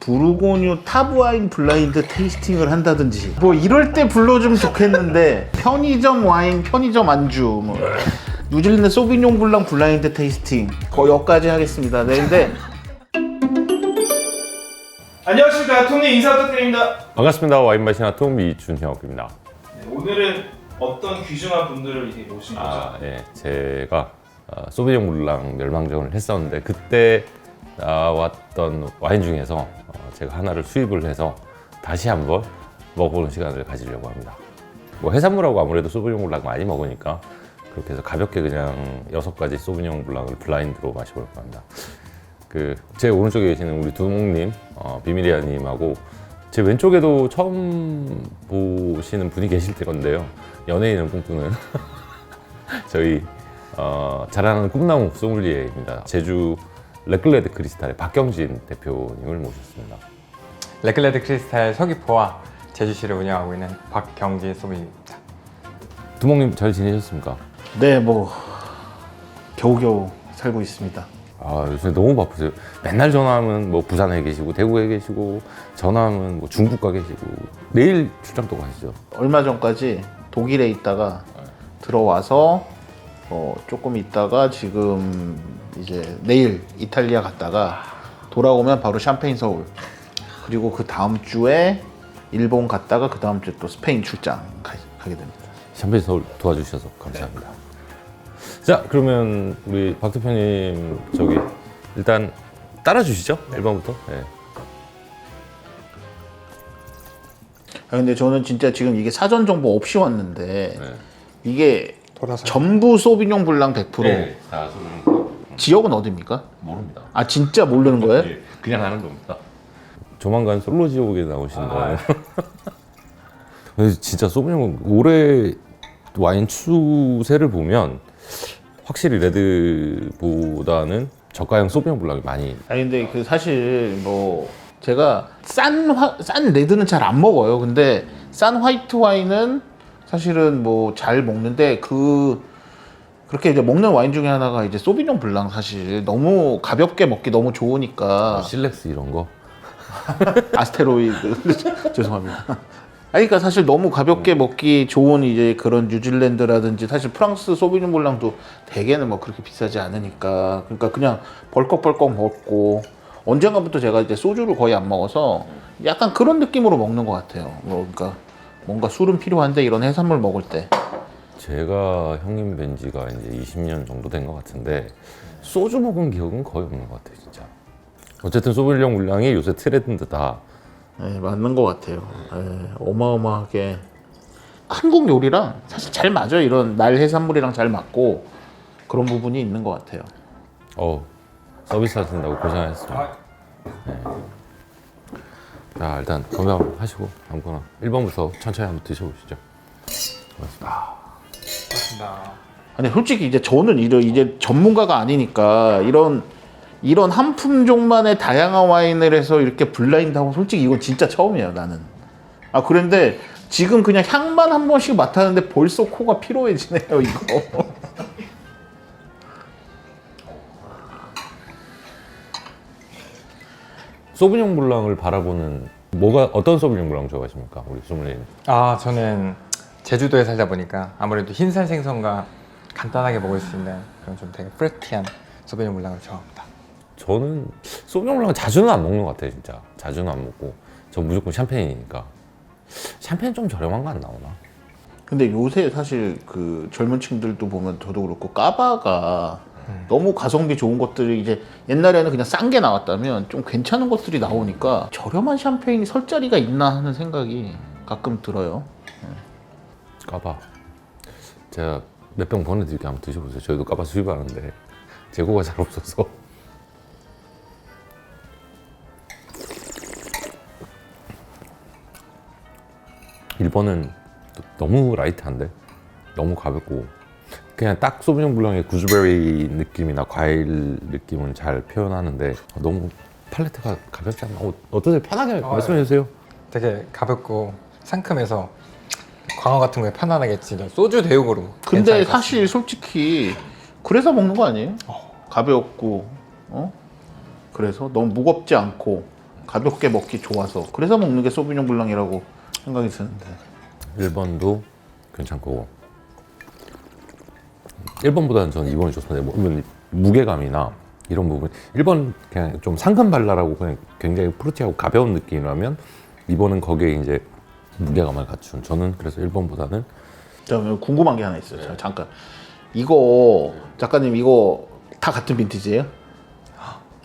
부르고뉴 탑와인 블라인드 테이스팅을 한다든지 뭐 이럴 때 불러주면 좋겠는데 편의점 와인, 편의점 안주 뭐 뉴질랜드 소비뇽 블랑 블라인드 테이스팅 거의 여기까지 하겠습니다. 네, 근데 안녕하십니까, 톰님 인사 부탁드립니다. 반갑습니다. 와인 마시나 톰 이준혁입니다. 네, 오늘은 어떤 귀중한 분들을 이렇게 모신 거죠? 예, 제가 소비뇽 블랑 멸망전을 했었는데 그때 나왔던 와인 중에서 제가 하나를 수입을 해서 다시 한번 먹어보는 시간을 가지려고 합니다. 뭐 해산물하고 아무래도 소비뇽 블랑 많이 먹으니까 그렇게 해서 가볍게 그냥 6가지 소비뇽 블랑을 블라인드로 마셔볼까 합니다. 제 오른쪽에 계시는 우리 두목님, 비밀이야님하고 제 왼쪽에도 처음 보시는 분이 계실 건데요. 연예인을 꿈꾸는 저희 잘하는 꿈나무 소믈리에입니다. 제주 레클레드 크리스탈의 박경진 대표님을 모셨습니다. 레클레드 크리스탈 서귀포와 제주시를 운영하고 있는 박경진 소비입니다. 두목님 잘 지내셨습니까? 네, 뭐 겨우겨우 살고 있습니다. 요새 너무 바쁘세요. 맨날 전화하면 뭐 부산에 계시고 대구에 계시고 전화하면 뭐 중국 가 계시고 내일 출장도 가시죠? 얼마 전까지 독일에 있다가 들어와서 조금 있다가 지금 이제 내일 이탈리아 갔다가 돌아오면 바로 샴페인 서울, 그리고 그 다음 주에 일본 갔다가 그 다음 주에 또 스페인 출장 가게 됩니다. 샴페인 서울 도와주셔서 감사합니다. 자, 그러면 우리 박 대표님 저기 일단 따라주시죠. 1번부터. 네. 근데 저는 진짜 지금 이게 사전 정보 없이 왔는데 네. 이게 돌아서 전부 소비뇽 블랑 100%. 다 소비뇽 지역은 어디입니까? 모릅니다. 아, 진짜 모르는 거예요? 예, 그냥 하는 겁니다. 조만간 솔로 지옥에 나오신다. 진짜 소비뇽 올해 와인 추세를 보면 확실히 레드보다는 저가형 소비뇽 블랑이 많이. 아니 근데 사실 뭐 제가 싼 레드는 잘 안 먹어요. 근데 싼 화이트 와인은 사실은 뭐 잘 먹는데 그렇게 이제 먹는 와인 중에 하나가 이제 소비뇽 블랑, 사실 너무 가볍게 먹기 너무 좋으니까. 실렉스 이런 거. 아스테로이드 죄송합니다. 아니, 그러니까 사실 너무 가볍게 먹기 좋은 이제 그런 뉴질랜드라든지, 사실 프랑스 소비뇽 블랑도 대개는 뭐 그렇게 비싸지 않으니까, 그러니까 그냥 벌컥벌컥 먹고, 언젠가부터 제가 이제 소주를 거의 안 먹어서 약간 그런 느낌으로 먹는 것 같아요. 그러니까 뭔가 술은 필요한데 이런 해산물 먹을 때. 제가 형님 뵌 지가 이제 20년 정도 된 것 같은데 소주 먹은 기억은 거의 없는 것 같아요, 진짜. 어쨌든 소비뇽 블랑이 요새 트렌드다. 네, 맞는 것 같아요. 네, 어마어마하게 한국 요리랑 사실 잘 맞아요. 이런 날 해산물이랑 잘 맞고 그런 부분이 있는 것 같아요. 서비스 하신다고 고생하셨습니다. 네. 자, 일단 건배 한번 하시고 아무거나 1번부터 천천히 한번 드셔보시죠. 고맙습니다. 반갑습니다. 아니, 솔직히 이제 저는 이제 전문가가 아니니까 이런 한 품종만의 다양한 와인을 해서 이렇게 블라인드하고, 솔직히 이건 진짜 처음이에요, 나는. 그런데 지금 그냥 향만 한 번씩 맡았는데 벌써 코가 피로해지네요, 이거. 소비뇽 블랑을 바라보는 어떤 소비뇽 블랑 좋아하십니까, 우리 소믈리에는? 저는 제주도에 살다 보니까 아무래도 흰살 생선과 간단하게 먹을 수 있는 그런 좀 되게 프레티한 소비뇽 블랑을 좋아합니다. 저는 소비뇽 블랑 자주는 안 먹는 것 같아요, 진짜. 자주는 안 먹고. 전 무조건 샴페인이니까. 샴페인 좀 저렴한 거 안 나오나? 근데 요새 사실 젊은 층들도 보면 저도 그렇고 까바가 너무 가성비 좋은 것들이, 이제 옛날에는 그냥 싼 게 나왔다면 좀 괜찮은 것들이 나오니까 저렴한 샴페인이 설 자리가 있나 하는 생각이 가끔 들어요. 까바. 제가 몇 병 보내드릴게요. 한번 드셔보세요. 저희도 까바 수입하는데 재고가 잘 없어서. 일본은 너무 라이트한데 너무 가볍고 그냥 딱 소비뇽 블랑의 구즈베리 느낌이나 과일 느낌은 잘 표현하는데 너무 팔레트가 가볍지 않나? 어떠세요? 편하게 말씀해 주세요. 되게 가볍고 상큼해서 광어 같은 거에 편안하게 진짜 소주 대용으로. 근데 괜찮을 것 사실 솔직히 그래서 먹는 거 아니에요? 가볍고 그래서 너무 무겁지 않고 가볍게 먹기 좋아서 그래서 먹는 게 소비뇽 블랑이라고 생각이 드는데 1번도 괜찮고 1번보다는 저는 2번이 좋습니다. 뭐, 무게감이나 이런 부분 1번 그냥 좀 상큼 발랄하고 그냥 굉장히 프루티하고 가벼운 느낌이라면 2번은 거기에 이제 무게감을 갖춘 저는 그래서 1번보다는 자, 궁금한 게 하나 있어요. 자, 잠깐 이거 작가님 이거 다 같은 빈티지예요?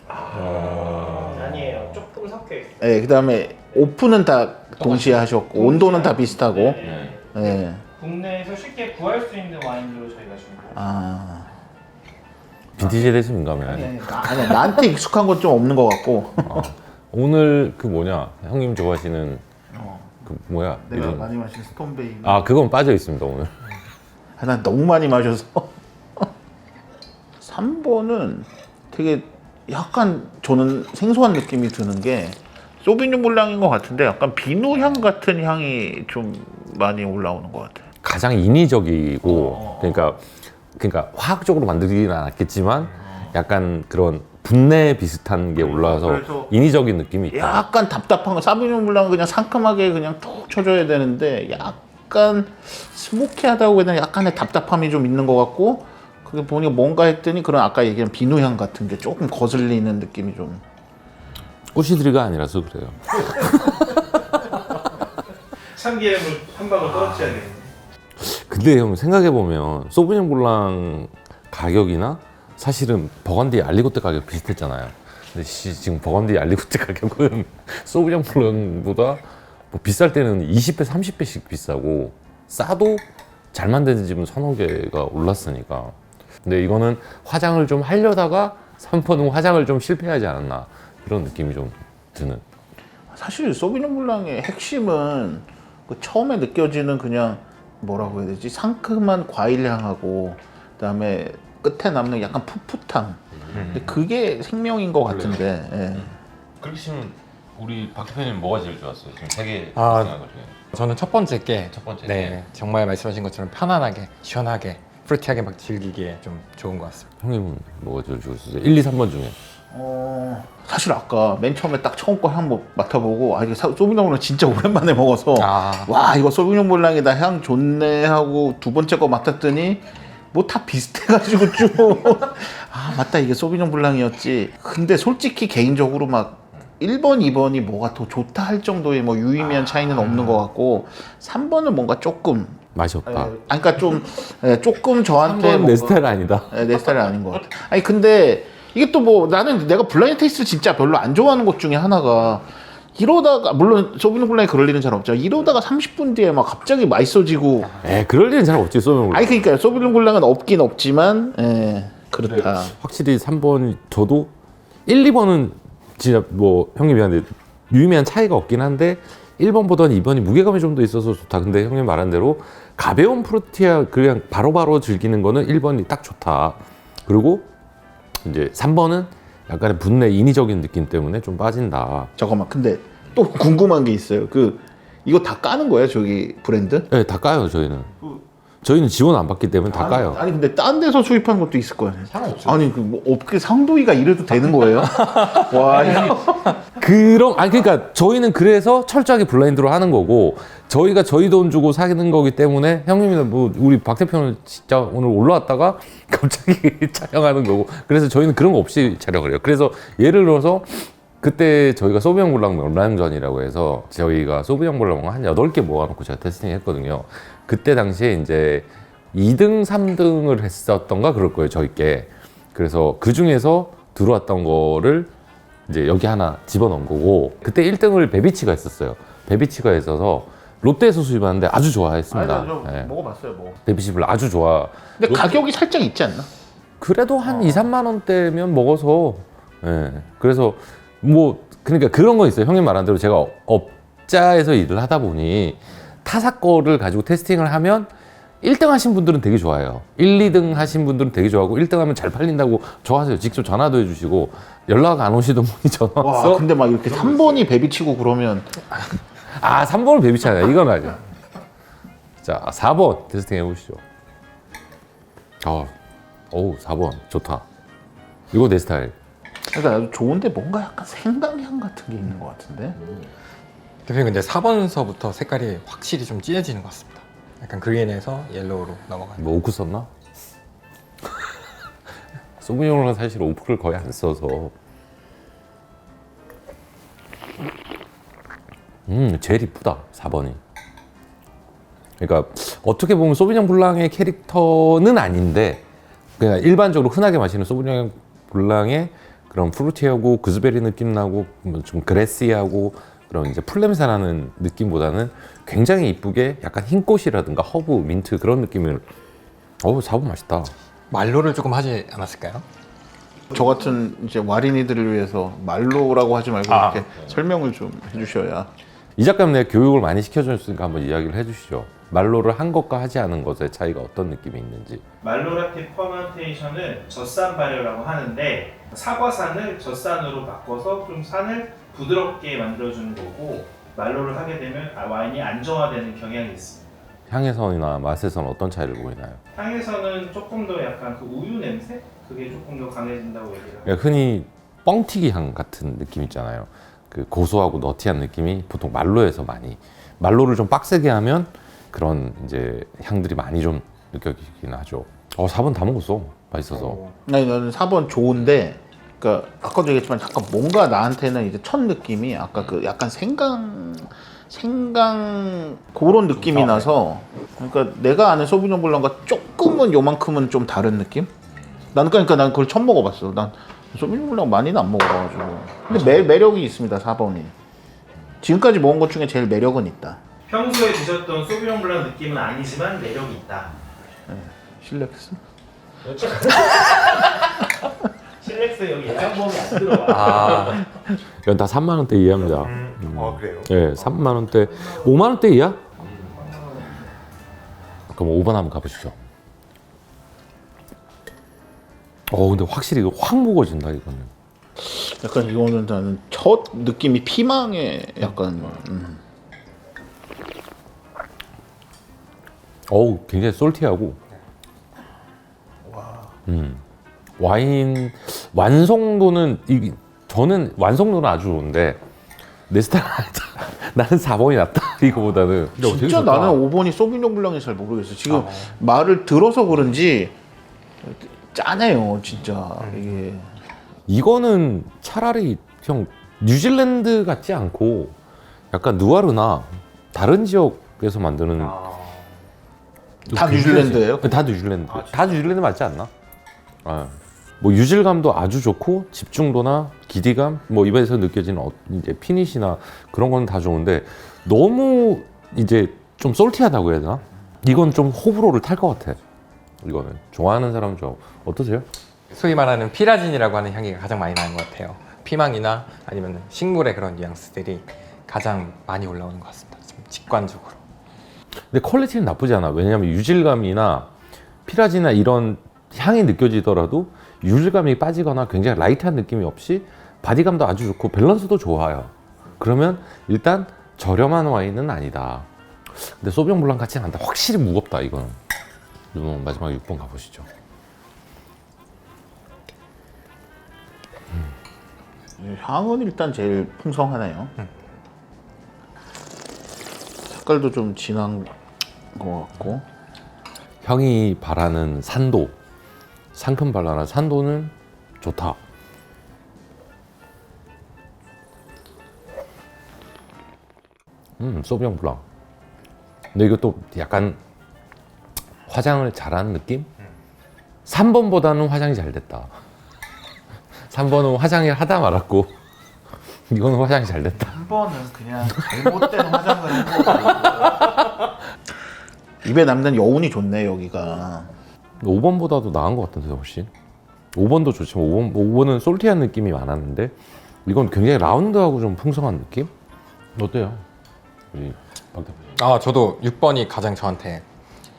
아니에요. 조금 섞여 있어요. 네, 그다음에 오픈은 다 동시에 하셨고 온도는 다 비슷하고. 네. 네. 국내에서 쉽게 구할 수 있는 와인으로 저희가 준비했어요. 아, 빈티지에 대해서 민감해. 아니야 나한테 익숙한 건 좀 없는 것 같고. 오늘 그 뭐냐 형님 좋아하시는 그 뭐야 내가 이름. 많이 마신 스톤베이. 아 그건 빠져 있습니다 오늘. 난 너무 많이 마셔서 3번은 되게 약간 저는 생소한 느낌이 드는 게 소비뇽 블랑인 것 같은데 약간 비누향 같은 향이 좀 많이 올라오는 것 같아요. 가장 인위적이고 그러니까 화학적으로 만들지는 않았겠지만 약간 그런 분내 비슷한 게 올라와서 그래서 인위적인 느낌이 있다. 약간 답답한 거 사비뇽 블랑은 그냥 상큼하게 그냥 툭 쳐줘야 되는데 약간 스모키하다고 해야 되나 약간의 답답함이 좀 있는 것 같고 그게 보니까 뭔가 했더니 그런 아까 얘기한 비누향 같은 게 조금 거슬리는 느낌이 좀. 꼬시드리가 아니라서 그래요. 참기름을 한 방울 떨어뜨려야겠네. 근데 형 생각해보면 소비뇽 블랑 가격이나 사실은 버건디 알리고트 가격 비슷했잖아요. 근데 지금 버건디 알리고트 가격은 소비뇽 블랑보다 뭐 비쌀 때는 20배, 30배씩 비싸고 싸도 잘 만드는 집은 서너 개가 올랐으니까. 근데 이거는 화장을 좀 하려다가 3번은 화장을 좀 실패하지 않았나 그런 느낌이 좀 드는. 사실 소비뇽 블랑의 핵심은 그 처음에 느껴지는 그냥 뭐라고 해야 되지 상큼한 과일 향하고 그다음에 끝에 남는 약간 풋풋함. 근데 그게 생명인 것 같은데. 예. 그렇게 치면 우리 박 대표님 뭐가 제일 좋았어요? 지금 세개 아, 중에. 저는 첫 번째 게 첫 번째 네, 게. 정말 말씀하신 것처럼 편안하게 시원하게 프루티하게 막 즐기기에 좀 좋은 것 같습니다. 형님은 뭐가 제일 좋았어요? 1, 2, 3번 중에. 사실 아까 맨 처음에 딱 처음 거 향 맡아보고 아 이게 소비뇽 블랑 진짜 오랜만에 먹어서 아. 와 이거 소비뇽 블랑이다 향 좋네 하고 두 번째 거 맡았더니 뭐 다 비슷해가지고 좀 아 맞다 이게 소비뇽 블랑이었지. 근데 솔직히 개인적으로 막 1번, 2번이 뭐가 더 좋다 할 정도의 뭐 유의미한 차이는 없는 것 같고 3번은 뭔가 조금 맛이 없다. 그러니까 좀 조금 저한테 3번 내 스타일 아니다. 내 스타일이 아닌 것 같아. 아니 근데 이게 또 뭐 나는 내가 블라인드 테이스트 진짜 별로 안 좋아하는 것 중에 하나가 이러다가 물론 소비뇽 블랑에 그럴 일은 잘 없죠. 이러다가 30분 뒤에 막 갑자기 맛있어지고 그럴 일은 잘 없지 소비뇽 블랑. 아니 그러니까 소비뇽 블랑은 없긴 없지만 그렇다. 확실히 3번 저도 1, 2번은 진짜 뭐 형님 미안한데 유의미한 차이가 없긴 한데 1번보다는 2번이 무게감이 좀 더 있어서 좋다. 근데 형님 말한 대로 가벼운 프루티아 그냥 바로바로 즐기는 거는 1번이 딱 좋다. 그리고 이제 3번은 약간의 분내 인위적인 느낌 때문에 좀 빠진다. 잠깐만 근데 또 궁금한 게 있어요. 그 이거 다 까는 거예요 저기 브랜드? 네, 다 까요 저희는. 저희는 지원 안 받기 때문에 다 까요. 아니 근데 딴 데서 수입하는 것도 있을 거 아니에요. 아니 그 뭐 업계 상도위가 이래도 되는 거예요? 와 이거 그러니까 저희는 그래서 철저하게 블라인드로 하는 거고 저희가 저희 돈 주고 사는 거기 때문에 형님이나 뭐 우리 박 대표는 진짜 오늘 올라왔다가 갑자기 촬영하는 거고 그래서 저희는 그런 거 없이 촬영을 해요. 그래서 예를 들어서 그때 저희가 소비뇽 블랑 명랑전이라고 해서 저희가 소비뇽 블랑 한 8개 모아놓고 제가 테스팅 했거든요. 그때 당시에 이제 2등, 3등을 했었던가 그럴 거예요, 저희께. 그래서 그 중에서 들어왔던 거를 이제 여기 하나 집어넣은 거고 그때 1등을 베비치가 했었어요. 베비치가 있어서 롯데에서 수입하는데 아주 좋아했습니다. 아니, 저 예. 먹어봤어요 뭐. 베비치를 아주 좋아. 근데 가격이 살짝 있지 않나? 그래도 한 2, 3만 원대면 먹어서 예. 그래서 뭐 그러니까 그런 거 있어요. 형님 말한 대로 제가 업자에서 일을 하다 보니 타사 거를 가지고 테스팅을 하면 1등 하신 분들은 되게 좋아해요. 1, 2등 하신 분들은 되게 좋아하고 1등 하면 잘 팔린다고 좋아하세요. 직접 전화도 해주시고 연락 안 오시던 분이 전화 와 와서 근데 막 이렇게 3번이 베비치고 그러면 3번을 베비치 아니야. 이건 아니야. 자 4번 테스팅 해보시죠. 4번 좋다. 이거 내 스타일. 그러니까 좋은데 뭔가 약간 생강향 같은 게 있는 것 같은데. 대표님 근데 4번서부터 색깔이 확실히 좀 진해지는 것 같습니다. 약간 그린에서 옐로우로 넘어가는. 뭐 오크 썼나? 소비뇽은 사실 오크를 거의 안 써서. 제일 이쁘다 4번이. 그러니까 어떻게 보면 소비뇽 블랑의 캐릭터는 아닌데 그냥 일반적으로 흔하게 마시는 소비뇽 블랑의 그런 프루티하고 구스베리 느낌 나고 좀 그레시하고 그런 이제 풀냄새 나는 느낌보다는 굉장히 이쁘게 약간 흰꽃이라든가 허브, 민트 그런 느낌을 4번 맛있다. 말로를 조금 하지 않았을까요? 저 같은 이제 와린이들을 위해서 말로라고 하지 말고 이렇게 설명을 좀 해주셔야. 이 작가님 내가 교육을 많이 시켜줬으니까 한번 이야기를 해주시죠. 말로를 한 것과 하지 않은 것의 차이가 어떤 느낌이 있는지. 말로라티 퍼먼테이션은 젖산 발효라고 하는데 사과산을 젖산으로 바꿔서 좀 산을 부드럽게 만들어주는 거고 말로를 하게 되면 와인이 안정화되는 경향이 있습니다. 향에서나 맛에서는 어떤 차이를 보이나요? 향에서는 조금 더 약간 그 우유 냄새? 그게 조금 더 강해진다고 얘기를 합니다. 그러니까 흔히 뻥튀기 향 같은 느낌 있잖아요. 그 고소하고 너티한 느낌이 보통 말로에서 많이 말로를 좀 빡세게 하면 그런 이제 향들이 많이 좀 느껴지긴 하죠. 4번 다 먹었어. 맛있어서. 아니 나는 4번 좋은데, 그러니까 아까도 얘기했지만 약간 뭔가 나한테는 이제 첫 느낌이 아까 그 약간 생강 그런 느낌이 나서, 그러니까 내가 아는 소비뇽 블랑과 조금은 요만큼은 좀 다른 느낌? 나는 그러니까 난 그걸 처음 먹어봤어. 난 소비뇽 블랑 많이는 안 먹어봐가지고. 근데 매력이 있습니다 4번이. 지금까지 먹은 것 중에 제일 매력은 있다. 평소에 드셨던 소비뇽 블랑 느낌은 아니지만 매력이 있다. 실렉스? 실렉스 여기 예상범위 안 들어와. 이건 다 3만 원대 이하입니다. 그래요? 네, 3만 원대, 5만 원대 이하? 그럼 5번 한번 가보시죠. 근데 확실히 이거 확 무거워진다 이거는. 약간 이거는 나는 첫 느낌이 피망의 약간 굉장히 솔티하고. 와인 완성도는 저는 완성도는 아주 좋은데 내 스타일 나는 4번이 낫다 이거보다는. 진짜 나는 5번이 소비뇽 블랑이 잘 모르겠어. 지금 말을 들어서 그런지 짜네요 진짜 이게. 이거는 차라리 형 뉴질랜드 같지 않고 약간 누아르나 다른 지역에서 만드는 다 뉴질랜드예요? 다 뉴질랜드. 다 뉴질랜드 맞지 않나? 뭐 유질감도 아주 좋고 집중도나 기대감, 뭐 입에서 느껴지는 이제 피니시나 그런 거는 다 좋은데 너무 이제 좀 솔티하다고 해야 되나? 이건 좀 호불호를 탈 것 같아. 이거는 좋아하는 사람 좀 어떠세요? 소위 말하는 피라진이라고 하는 향기가 가장 많이 나는 것 같아요. 피망이나 아니면 식물의 그런 뉘앙스들이 가장 많이 올라오는 것 같습니다. 좀 직관적으로. 근데 퀄리티는 나쁘지 않아. 왜냐하면 유질감이나 피라지나 이런 향이 느껴지더라도 유질감이 빠지거나 굉장히 라이트한 느낌이 없이 바디감도 아주 좋고 밸런스도 좋아요. 그러면 일단 저렴한 와인은 아니다. 근데 소비뇽 블랑 같지는 않다. 확실히 무겁다 이거는. 그럼 마지막 6번 가보시죠. 향은 일단 제일 풍성하네요. 색깔도 좀 진한 것 같고. 형이 바라는 산도, 상큼 발랄한 산도는 좋다. 소비뇽 블랑. 근데 이것도 약간 화장을 잘하는 느낌? 3번보다는 화장이 잘 됐다. 3번은 화장을 하다 말았고 이거는 화장이 잘 됐다. 한 번은 그냥 잘못된 화장을 한 거고. 입에 남는 여운이 좋네 여기가. 5번보다도 나은 것 같은데 훨씬. 5번도 좋지만 5번은 솔티한 느낌이 많았는데 이건 굉장히 라운드하고 좀 풍성한 느낌? 어때요? 우리 박 대표님. 저도 6번이 가장 저한테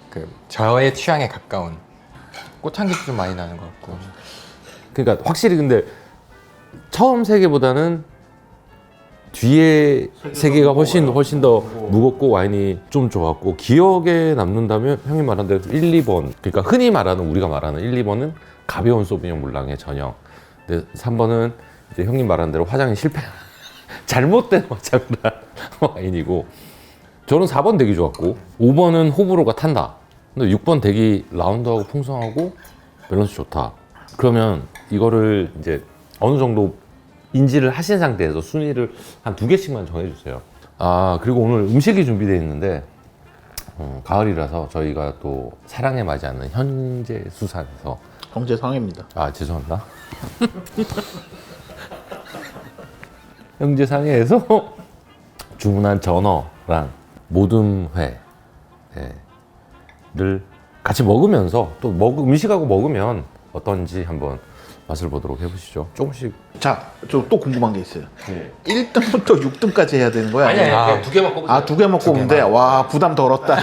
그 저의 취향에 가까운 꽃향기도 좀 많이 나는 것 같고. 그러니까 확실히 근데 처음 세 개보다는 뒤에 세 개가 훨씬 더 무겁고 와인이 좀 좋았고 기억에 남는다면 형이 말한 대로 1, 2번 그러니까 흔히 말하는 우리가 말하는 1, 2번은 가벼운 소비뇽 블랑의 전형 근데 3번은 이제 형님 말한 대로 화장이 실패 잘못된 화장을 한 와인이고 저는 4번 되게 좋았고 5번은 호불호가 탄다. 근데 6번 되게 라운드하고 풍성하고 밸런스 좋다. 그러면 이거를 이제 어느 정도 인지를 하신 상태에서 순위를 한 2개씩만 정해주세요. 아 그리고 오늘 음식이 준비되어 있는데 가을이라서 저희가 또 사랑에 맞이하는 현재 수산에서 경제 상해입니다. 아 죄송합니다. 형제상해에서 주문한 전어랑 모듬회를 같이 먹으면서 또 음식하고 먹으면 어떤지 한번 맛을 보도록 해보시죠. 조금씩. 자, 저 또 궁금한 게 있어요. 1등부터 6등까지 해야 되는 거야? 그냥 2개만 꼽으세요. 아, 2개만 꼽는데 와 부담 덜었다.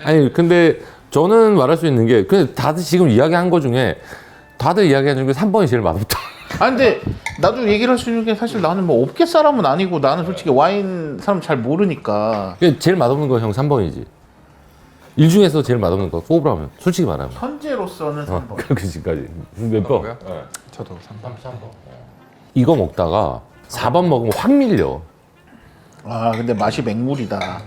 아니 근데 저는 말할 수 있는 게 근데 다들 지금 이야기한 거 중에 다들 이야기한 중에 3번이 제일 맛없다. 아 근데 나도 얘기를 할 수 있는 게 사실 나는 뭐 업계 사람은 아니고 나는 솔직히 와인 사람 잘 모르니까 제일 맛없는 건 형 3번이지. 일 중에서 제일 맛없는 거 꼽으라면 솔직히 말하면. 현재로서는 3번. 그까지 몇 번? 뭐요? 저도 3번. 이거 먹다가 4번 먹으면 확 밀려. 아 근데 맛이 맹물이다.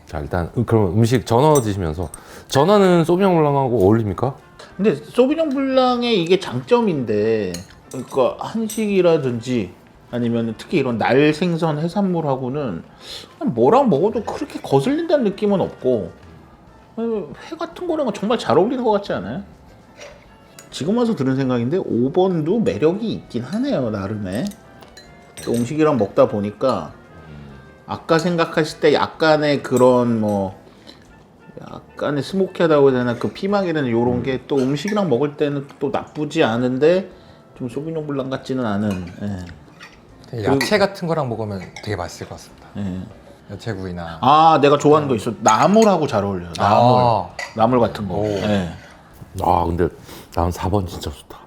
자 일단 그럼 음식 전어 드시면서 전어는 소비뇽 블랑하고 어울립니까? 근데 소비뇽 블랑의 이게 장점인데 그러니까 한식이라든지 아니면 특히 이런 날 생선 해산물하고는 그냥 뭐랑 먹어도 그렇게 거슬린다는 느낌은 없고 회 같은 거랑은 정말 잘 어울리는 것 같지 않아요? 지금 와서 들은 생각인데 5번도 매력이 있긴 하네요 나름의. 또 음식이랑 먹다 보니까 아까 생각하실 때 약간의 그런 뭐 약간의 스모키하다고 해야 되나 그 피망이라는 요런 게 또 음식이랑 먹을 때는 또 나쁘지 않은데 좀 소비뇽 블랑 같지는 않은. 예. 야채 같은 거랑 먹으면 되게 맛있을 것 같습니다. 예. 야채구이나. 아 내가 좋아하는 거 있어. 나물하고 잘 어울려요. 나물 같은 거. 오. 예. 아 근데 난 4번 진짜 좋다.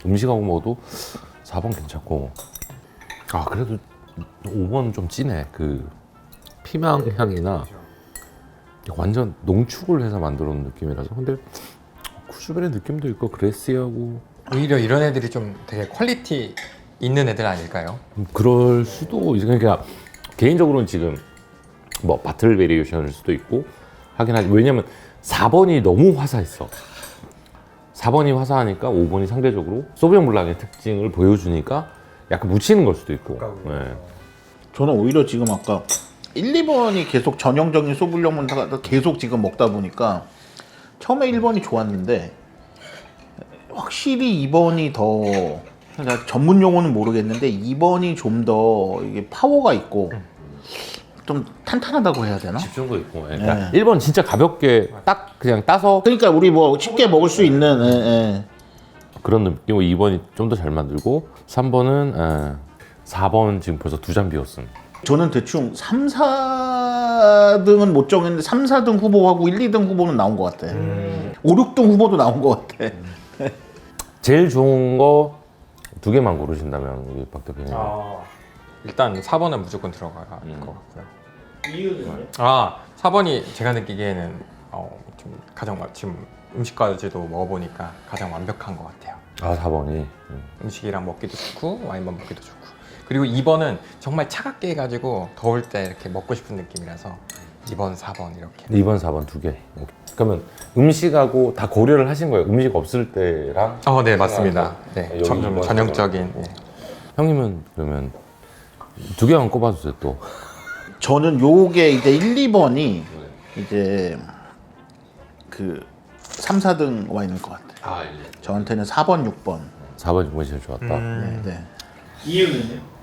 음식하고 먹어도 4번 괜찮고 아 그래도 5번 좀 진해. 그 피망 향이나 완전 농축을 해서 만들어 놓은 느낌이라서 근데 쿠슈벨의 느낌도 있고 그레시하고 오히려 이런 애들이 좀 되게 퀄리티 있는 애들 아닐까요? 그럴 수도 있어. 그러니까 개인적으로는 지금 뭐 바틀 베리에이션일 수도 있고 하긴 하지. 왜냐면 4번이 너무 화사했어. 4번이 화사하니까 5번이 상대적으로 소비뇽 블랑의 특징을 보여주니까 약간 묻히는 걸 수도 있고. 네. 저는 오히려 지금 아까 1, 2번이 계속 전형적인 소블뇽 블랑 계속 지금 먹다 보니까 처음에 1번이 좋았는데 확실히 2번이 더 그러니까 전문 용어는 모르겠는데 2번이 좀 더 이게 파워가 있고 좀 탄탄하다고 해야 되나? 집중도 있고. 그러니까 1번 진짜 가볍게 딱 그냥 따서 그러니까 우리 뭐 쉽게 먹을 수 있는 그런 느낌이고 2번이 좀 더 잘 만들고 3번은 4번 지금 벌써 2잔 비웠음. 저는 대충 3, 4등은 못 정했는데 3, 4등 후보하고 1, 2등 후보는 나온 것 같아. 5, 6등 후보도 나온 것 같아. 제일 좋은 거 2개만 고르신다면 우리 박 대표님. 일단 4번은 무조건 들어가야 할 것 같고요. 이유는요? 4번이 제가 느끼기에는 좀 가장 지금 음식까지도 먹어보니까 가장 완벽한 것 같아요. 아 4번이. 음식이랑 먹기도 좋고 와인만 먹기도 좋고. 그리고 2번은 정말 차갑게 해가지고 더울 때 이렇게 먹고 싶은 느낌이라서 2번, 4번 이렇게. 2번, 4번 2개. 그러면 음식하고 다 고려를 하신 거예요? 음식 없을 때랑? 네 맞습니다. 네, 여기 좀 2번, 전형적인. 네. 형님은 그러면 2개만 꼽아주세요 또. 저는 요게 이제 1, 2번이 이제 그 3, 4등 와인일 것 같아요. 저한테는 4번, 6번. 4번, 6번이 제일 좋았다. 네. 이유는요?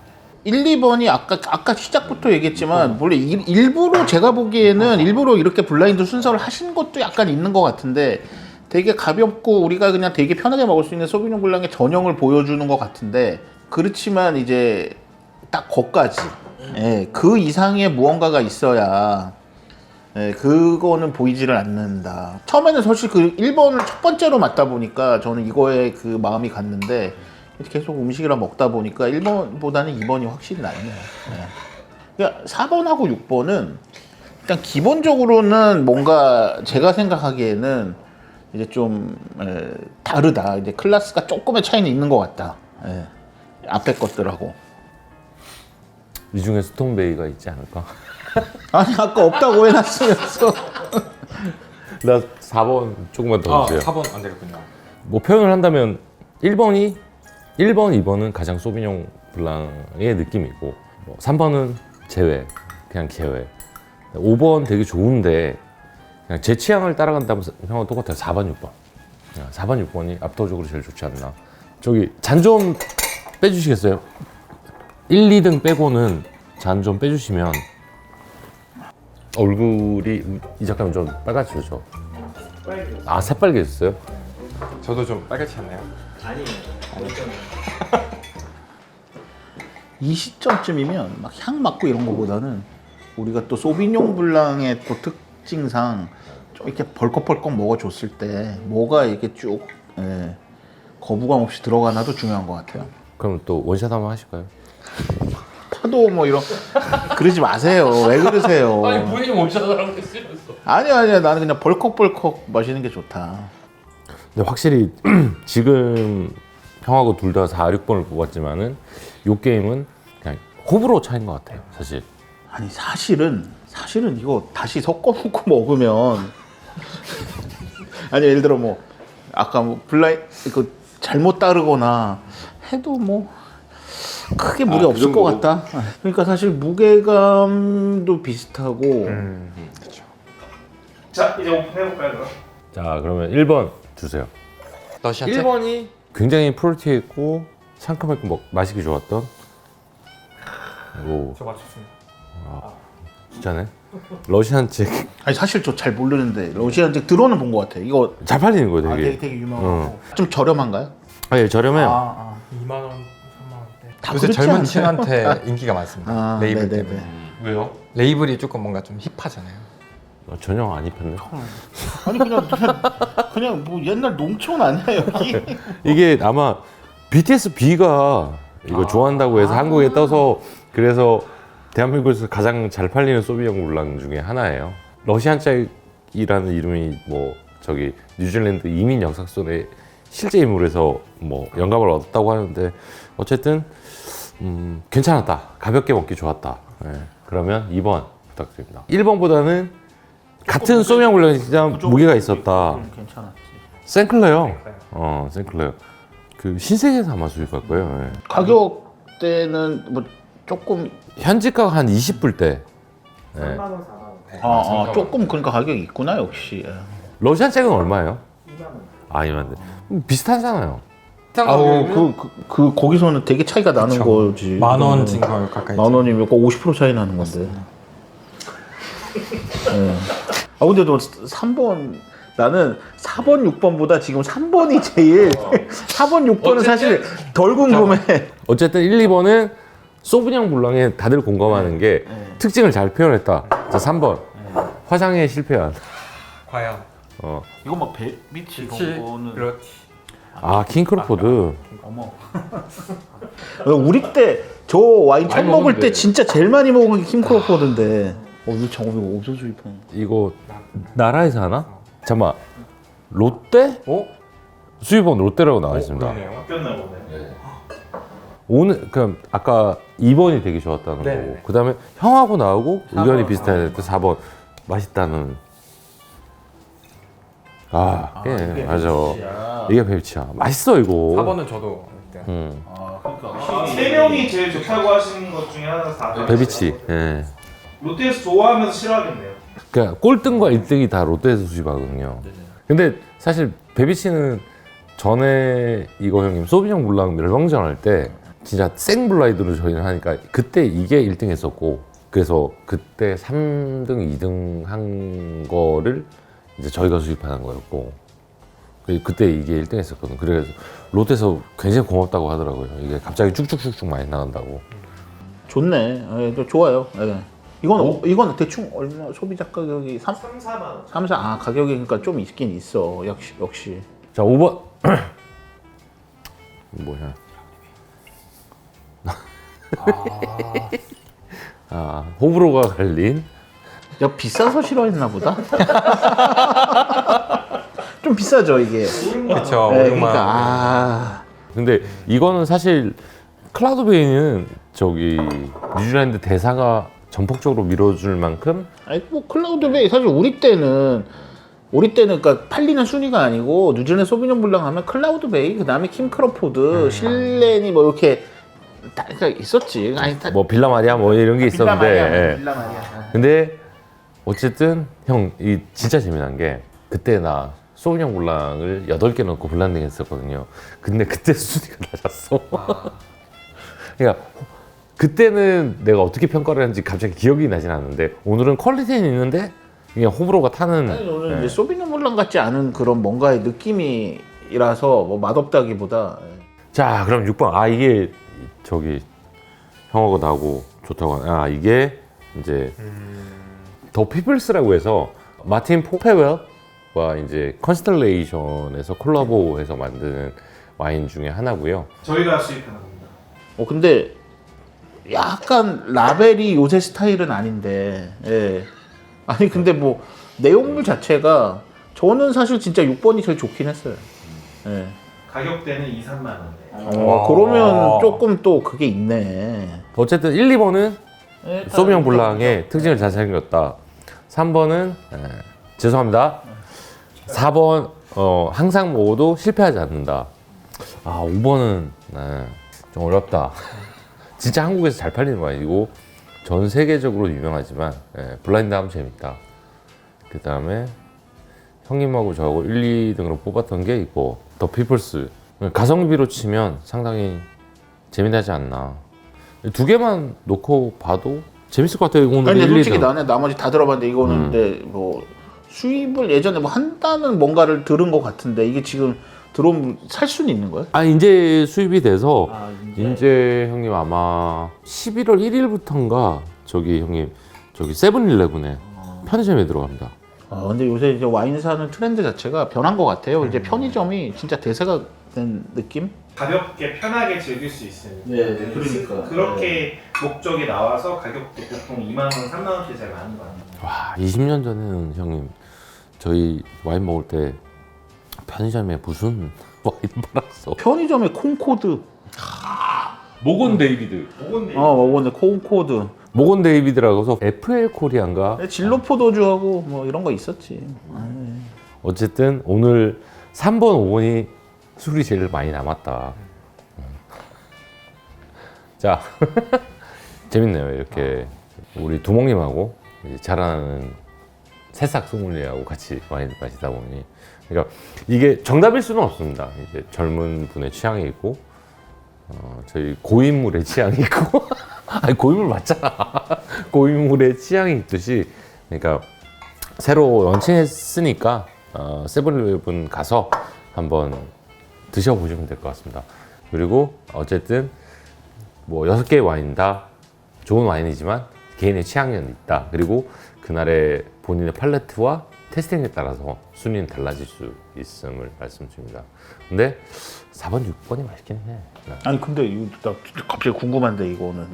1, 2번이 아까 시작부터 얘기했지만 원래 일부러 제가 보기에는 일부러 이렇게 블라인드 순서를 하신 것도 약간 있는 것 같은데 되게 가볍고 우리가 그냥 되게 편하게 먹을 수 있는 소비뇽 블랑의 전형을 보여주는 것 같은데 그렇지만 이제 딱 거기까지 그 이상의 무언가가 있어야 그거는 보이지를 않는다. 처음에는 사실 그 1번을 첫 번째로 맞다 보니까 저는 이거에 그 마음이 갔는데 계속 음식이랑 먹다 보니까 1번보다는 2번이 확실히 낫네요. 그러니까 4번하고 6번은 일단 기본적으로는 뭔가 제가 생각하기에는 이제 좀 다르다. 이제 클래스가 조금의 차이는 있는 것 같다. 예. 앞에 것들하고. 이 중에 스톤베이가 있지 않을까? 아니 아까 없다고 해놨으면서. 나 4번 조금만 더 주세요. 4번 안 되겠군요. 뭐 표현을 한다면 1번, 2번은 가장 소비뇽 블랑의 느낌이고 뭐 3번은 제외, 그냥 제외. 5번 되게 좋은데 그냥 제 취향을 따라간다면 형은 똑같아요. 4번, 6번. 4번, 6번이 압도적으로 제일 좋지 않나. 저기 잔 좀 빼주시겠어요? 1, 2등 빼고는 잔 좀 빼주시면 얼굴이 이 작가님 좀 빨갛죠? 빨개. 아, 새빨개졌어요? 저도 좀 빨갛지 않나요? 아니에요. 이 시점쯤이면 막 향 맡고 이런 거보다는 우리가 또 소비뇽 블랑의 또 특징상 좀 이렇게 벌컥벌컥 먹어줬을 때 뭐가 이렇게 쭉 거부감 없이 들어가나도 중요한 것 같아요. 그럼 또 원샷 한번 하실까요? 파도 뭐 이런 그러지 마세요. 왜 그러세요? 본인이 원샷을 했으면서. 아니야 나는 그냥 벌컥벌컥 마시는 게 좋다. 근데 확실히 지금 형하고 둘 다 4, 6번을 뽑았지만은 이 게임은 그냥 호불호 차이인 것 같아요, 사실. 아니 사실은 이거 다시 섞어놓고 먹으면 아니 예를 들어 뭐 아까 뭐 블라인 이거 잘못 따르거나 해도 뭐 크게 무리 없을 것 같다. 그러니까 사실 무게감도 비슷하고 그렇죠. 자, 이제 오픈해볼까요, 그럼? 자, 그러면 1번 주세요. 러시아제? 1번이 굉장히 프로티했고 상큼하고 마시기 좋았던 오, 저 맞췄습니다. 진짜네. 러시안책 아니 사실 저 잘 모르는데 러시아제 들어는 본 것 같아. 이거 잘 팔리는 거예요, 아, 되게. 되게 유명하고 좀 저렴한가요? 아, 예, 저렴해요. 2만 원, 3만 원대. 다 요새 그렇지 젊은 않아요? 층한테 인기가 많습니다. 아, 레이블 네네네. 때문에. 왜요? 레이블이 조금 뭔가 좀 힙하잖아요. 전혀 안 입혔네. 아니 그냥 뭐 옛날 농촌 아니야 여기? 이게 아마 BTS B가 이거 좋아한다고 해서 한국에 떠서 그래서 대한민국에서 가장 잘 팔리는 소비뇽 블랑 중에 하나예요. 러시안짝이라는 이름이 뭐 저기 뉴질랜드 이민 역사서의 실제 인물에서 뭐 영감을 얻었다고 하는데 어쨌든 괜찮았다. 가볍게 먹기 좋았다. 예. 그러면 2번 부탁드립니다. 1번보다는 같은 소비뇽 블랑이 진짜 무게가 있었다. 괜찮았지. 생클레어. 생클레어. 그 신세계에서 아마 수입할 거예요. 예. 가격대는 뭐 조금 현지가가 한 20불대. 3만 원, 4만 원. 조금 그러니까 가격이 있구나 역시. 러시안 잭은 얼마예요? 2만 원. 아, 이만데. 비슷하잖아요. 아우 그 거기서는 되게 차이가 나는 그쵸. 거지. 만원 진거 가까이. 만 원이면 50% 차이 나는 건데. 네. 아 근데 너 3번 나는 4번 6번보다 지금 3번이 제일 4번 6번은 사실 덜 궁금해. 어쨌든 1, 2번은 소비뇽 블랑에 다들 공감하는 게 특징을 잘 표현했다. 자, 3번. 화장에 실패한. 과연. 이거 막 빛이 그렇지. 아, 킹크로포드. 어머. 우리 때 저 와인 처음 먹을 먹었는데. 때 진짜 제일 많이 먹은 게 킴크로포드인데. 이거 저거 어디서 수입한? 이거 나라에서 하나? 잠깐만. 롯데? 수입원 롯데라고 나와 있습니다. 바뀌었나 보네. 오늘 그럼 아까 2번이 되게 좋았다는 네. 거고 그다음에 형하고 나하고 의견이 4번. 비슷했는데 4번 맛있다는 예, 맞아. 이게 벨치야. 맛있어 이거. 4번은 저도. 아, 세 명이 제일 좋다고 하시는 것 중에 하나가 4번. 베비치. 예. 롯데에서 좋아하면서 싫어하겠네요. 그러니까 꼴등과 1등이 다 롯데에서 수입하거든요. 근데 사실 베비치는 전에 이거 형님 소비뇽 블랑 멸망전 할 때 진짜 생 블라이드로 저희는 하니까 그때 이게 1등 했었고 그래서 그때 3등, 2등 한 거를 이제 저희가 수입하는 거였고 그때 이게 1등 했었거든. 그래서 롯데에서 굉장히 고맙다고 하더라고요. 이게 갑자기 쭉쭉쭉쭉 많이 나간다고. 좋네. 또 좋아요. 예. 이건 대충 얼마 소비자 가격이 3, 4만 원. 3, 4 가격이 그러니까 좀 있긴 있어. 역시. 자, 5번. 뭐냐? 호불호가 갈린. 야 비싸서 싫어했나 보다. 좀 비싸죠 이게. 그렇죠. 네, 5,6만 그러니까 근데 이거는 사실 클라우드베이는 저기 뉴질랜드 대사가 전폭적으로 밀어줄 만큼 아니 뭐 클라우드베이 사실 우리 때는 그러니까 팔리는 순위가 아니고 뉴질랜드 소비뇽 블랑 하면 클라우드베이 그다음에 킴 크로포드, 실렌이 뭐 이렇게 다 그러니까 있었지. 아니 다 뭐 빌라 마리아 뭐 이런 게 있었는데 예. 빌라 마리아. 근데 어쨌든 형 이 진짜 재미난 게 그때 나 소비뇽 블랑을 8개 넣고 블렌딩 했었거든요. 근데 그때 순위가 낮았어. 그러니까 그때는 내가 어떻게 평가를 했는지 갑자기 기억이 나진 않는데 오늘은 퀄리티는 있는데 그냥 호불호가 타는 아니, 오늘 예. 이제 소비뇽 블랑 같지 않은 그런 뭔가의 느낌이라서 뭐 맛없다기보다 자 그럼 6번 아 이게 저기 형하고 나하고 좋다고 아 이게 이제 더 피플스라고 해서 마틴 포페웰과 이제 컨스텔레이션에서 콜라보해서 만드는 와인 중에 하나고요. 저희가 수입하는 겁니다. 근데 약간 라벨이 요새 스타일은 아닌데 예. 아니 근데 뭐 내용물 자체가 저는 사실 진짜 6번이 제일 좋긴 했어요. 예. 가격대는 2, 3만 원대. 그러면 조금 또 그게 있네. 어쨌든 1, 2번은 예, 소비뇽 블랑의 특징을 잘 살렸다. 3번은 죄송합니다. 4번 항상 먹어도 실패하지 않는다. 아 5번은 좀 어렵다. 진짜 한국에서 잘 팔리는 와인이고 전 세계적으로 유명하지만 블라인드 하면 재밌다. 그 다음에 형님하고 저하고 1, 2등으로 뽑았던 게 이거 더 피플스. 가성비로 치면 상당히 재미나지 않나. 두 개만 놓고 봐도 재밌을 것 같아요. 오늘 아니 근데 1, 솔직히 2등. 나는 나머지 다 들어봤는데 이거는 근데 뭐 수입을 예전에 뭐 한다는 뭔가를 들은 것 같은데 이게 지금 들어오면 살 수는 있는 거야? 아 이제 수입이 돼서 이제? 이제 형님 아마 11월 1일부터인가 저기 형님 저기 세븐일레븐에 편의점에 들어갑니다. 근데 요새 이제 와인 사는 트렌드 자체가 변한 것 같아요. 이제 편의점이 진짜 대세가 된 느낌? 가볍게 편하게 즐길 수 있으니까. 네, 그러니까. 그렇게 목적이 나와서 가격도 보통 2만 원, 3만 원대 잘 많은 거 같아요. 와 20년 전에는 형님 저희 와인 먹을 때 편의점에 무슨 와인 팔았어? 편의점에 콩코드. 모건 데이비드. 그건데 먹었네 콩코드. 모건 데이비드라고 해서 FL 코리안가 진로 포도주하고 뭐 이런 거 있었지. 어쨌든 오늘 3번, 5번이 술이 제일 많이 남았다. 자, 재밌네요. 이렇게 우리 두목님하고 이제 자라나는 새싹 소믈리에하고 같이 와인을 마시다 보니, 그러니까 이게 정답일 수는 없습니다. 이제 젊은 분의 취향이 있고, 저희 고인물의 취향이 있고, 아니 고인물 맞잖아. 고인물의 취향이 있듯이, 그러니까 새로 런칭했으니까 세븐일레븐 가서 한번 드셔보시면 될 것 같습니다. 그리고 어쨌든 뭐 6개의 와인 다 좋은 와인이지만 개인의 취향은 있다. 그리고 그날의 본인의 팔레트와 테스팅에 따라서 순위는 달라질 수 있음을 말씀드립니다. 근데 4번, 6번이 맛있긴 해. 아니 근데 이거 나 갑자기 궁금한데 이거는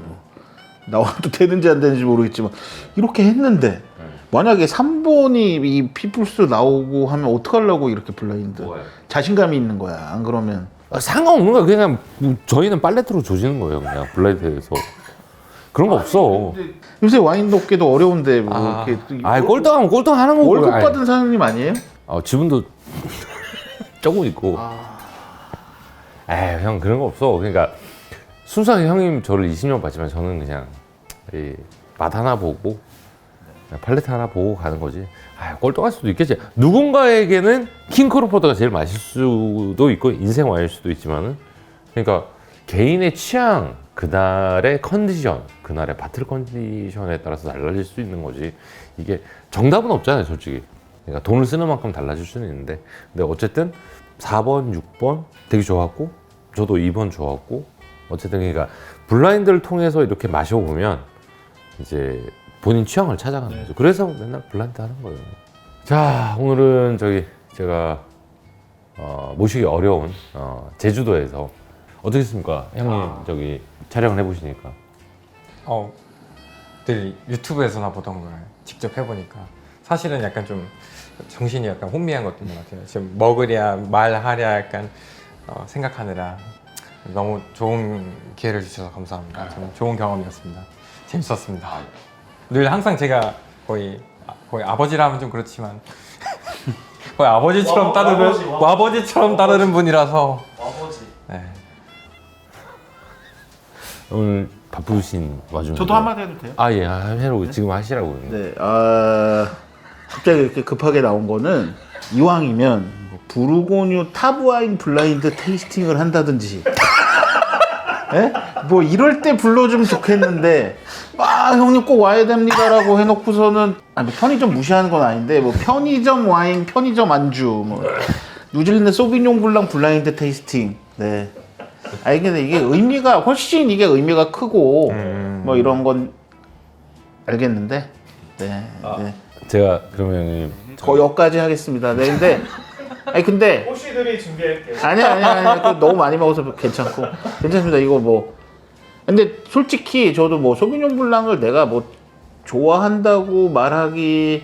나와도 되는지 안 되는지 모르겠지만 이렇게 했는데 만약에 3번이 이 피플스 나오고 하면 어떡하려고 이렇게 블라인드 자신감이 있는 거야. 안 그러면 상관없는 거야. 그냥 뭐 저희는 팔레트로 조지는 거예요. 그냥 블라인드에서. 그런 거 없어. 요새 와인 업계도 어려운데 뭐 이렇게 꼴등하면 꼴등 하는 거고. 월급 받은 사장님 아니에요? 지분도 조금 있고. 에이, 형 그런 거 없어. 그러니까 순수하게 형님 저를 20년 봤지만 저는 그냥 이 맛 하나 보고 그냥 팔레트 하나 보고 가는 거지. 꼴등할 수도 있겠지. 누군가에게는 킹크로포드가 제일 맛있을 수도 있고 인생 와인일 수도 있지만은, 그러니까 개인의 취향, 그날의 컨디션, 그날의 바틀 컨디션에 따라서 달라질 수 있는 거지. 이게 정답은 없잖아요, 솔직히. 그러니까 돈을 쓰는 만큼 달라질 수는 있는데, 근데 어쨌든 4번, 6번 되게 좋았고, 저도 2번 좋았고, 어쨌든 그러니까 블라인드를 통해서 이렇게 마셔보면 이제 본인 취향을 찾아가는 거죠. 그래서 맨날 블라인드 하는 거예요. 자, 오늘은 제가 모시기 어려운 제주도에서 어떻겠습니까? 형님 촬영을 해보시니까. 늘 유튜브에서나 보던 걸 직접 해보니까 사실은 약간 좀 정신이 약간 혼미한 것도 있는 것 같아요. 지금 먹으랴 말하랴 약간 생각하느라 너무 좋은 기회를 주셔서 감사합니다. 저는 좋은 경험이었습니다. 재밌었습니다. 늘 항상 제가 거의 아버지라 하면 좀 그렇지만 거의 아버지처럼 와버지처럼 따르는 분이라서 아버지. 네. 오늘 바쁘신 와중에 저도 한마디 해도 돼요? 아 예, 해로 지금 하시라고요. 네, 갑자기 이렇게 급하게 나온 거는 이왕이면 뭐 부르고뉴 탑와인 블라인드 테이스팅을 한다든지 예? 뭐 이럴 때 불러주면 좋겠는데 형님 꼭 와야 됩니다라고 해놓고서는 뭐 편의점 무시하는 건 아닌데 뭐 편의점 와인, 편의점 안주 뭐 뉴질랜드 소비뇽 블랑 블라인드 테이스팅 네. 근데 이게 의미가 훨씬 의미가 크고 뭐 이런 건 알겠는데 네. 제가 그러면 거의 여기까지 하겠습니다. 네, 근데 호시들이 준비할게요. 아니야. 그거 너무 많이 먹어서 괜찮습니다. 이거 뭐 근데 솔직히 저도 뭐 소비뇽 블랑을 내가 뭐 좋아한다고 말하기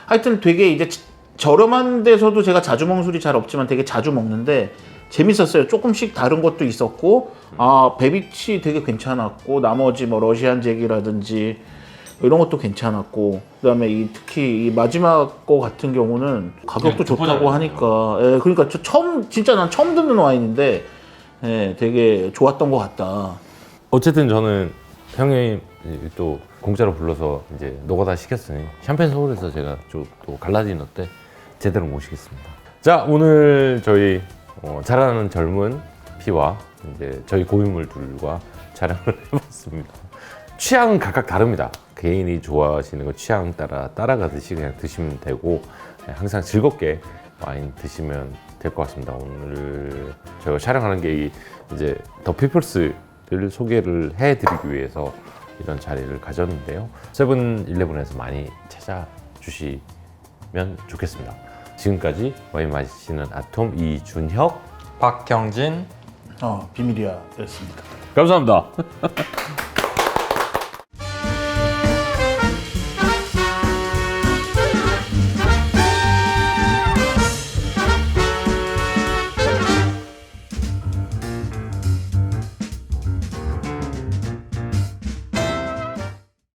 하여튼 되게 이제 저렴한 데서도 제가 자주 먹는 술이 잘 없지만 되게 자주 먹는데 재밌었어요. 조금씩 다른 것도 있었고 베비치 되게 괜찮았고 나머지 뭐 러시안 잭이라든지 이런 것도 괜찮았고 그다음에 특히 이 마지막 거 같은 경우는 가격도 좋다고 하니까 그러니까 난 처음 듣는 와인인데 되게 좋았던 것 같다. 어쨌든 저는 형님 또 공짜로 불러서 이제 노가다 시켰으니 샴페인 서울에서 제가 또 갈라디노 때 제대로 모시겠습니다. 자, 오늘 저희 자라나는 젊은 피와 이제 저희 고인물들과 촬영을 해봤습니다. 취향은 각각 다릅니다. 개인이 좋아하시는 거 취향 따라가듯이 그냥 드시면 되고 항상 즐겁게 와인 드시면 될 것 같습니다. 오늘 저희가 촬영하는 게 이제 더 피플스를 소개를 해드리기 위해서 이런 자리를 가졌는데요. 세븐일레븐에서 많이 찾아주시면 좋겠습니다. 지금까지 와인 마시는 아톰 이준혁, 박경진 비밀이야였습니다. 감사합니다.